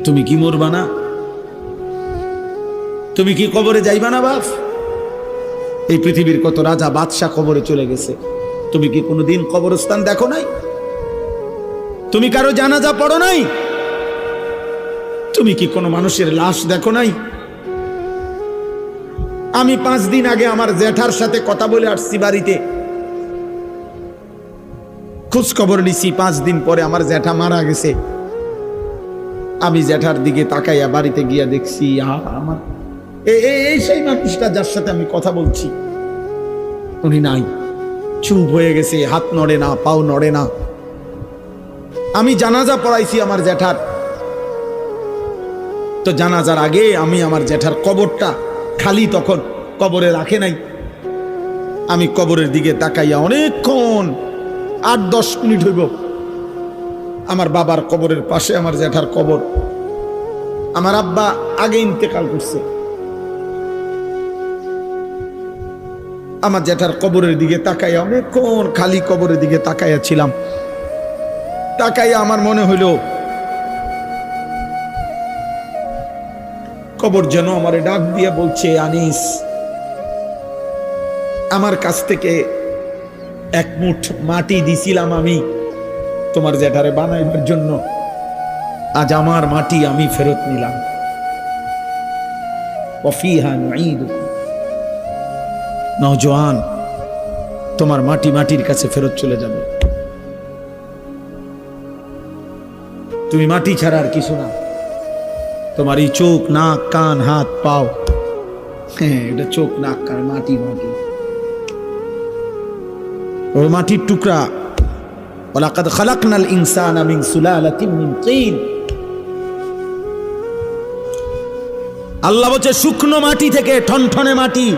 তুমি কি মরবা না? তুমি কি কবরে যাইবা না বাপ? এই পৃথিবীর কত রাজা বাদশাহ কবরে চলে গেছে, তুমি কি কোনোদিন কবরস্থান দেখো নাই? তুমি কারো জানাজা পড়ো নাই? তুমি কি কোনো মানুষের লাশ দেখো নাই? আমি 5 দিন আগে আমার জ্যাঠার সাথে কথা বলে আসছি, বাড়িতে খোঁজ খবর নিছি। 5 দিন পরে আমার জ্যাঠা মারা গেছে। আমি জ্যাঠার দিকে তাকাইয়া বাড়িতে গিয়া দেখছি আমার এই সেই মানুষটা যার সাথে আমি কথা বলছি, উনি নাই, চুপ হয়ে গেছে, হাত নড়ে না, পাও নড়ে না। আমি জানাজা পড়াইছি আমার জ্যাঠার, তো জানাজার আগে আমি আমার জ্যাঠার কবরটা খালি, তখন কবরে রাখে নাই। আমি কবরের দিকে তাকাইয়া অনেকক্ষণ 8-10 মিনিট হইব, আমার বাবার কবরের পাশে আমার জ্যাঠার কবর। আমার আব্বা আগে ইন্তেকাল করছে। আমার জ্যাঠার কবরের দিকে তাকাইয়া অনেকক্ষণ খালি কবরের দিকে তাকাইয়া ছিলাম। তাকাইয়া আমার মনে হইল কবর যেন আমারে ডাক দিয়ে বলছে, আনিস, আমার কাছ থেকে 1 মুঠ মাটি দিছিলাম আমি তোমার জ্যাঠারে বানাইবার জন্য, আজ আমার মাটি আমি ফেরত নিলাম। ওয়াফিহা নুঈদুকুম, নওজোয়ান, তোমার মাটি মাটির কাছে ফেরত চলে যাবে। তুমি মাটি ছাড়া আর কিছু না। তোমার এই চোখ, নাক, কান, হাত, পাও, হ্যাঁ, এটা চোখ, নাক, কান, মাটি, মাটি, ও মাটির টুকরা। ওয়ালাকাদ খালাকনাল ইনসানা মিন সুলালাতিন মিন তিন। আল্লাহ বলছে শুকনো মাটি থেকে, ঠনঠনে মাটি,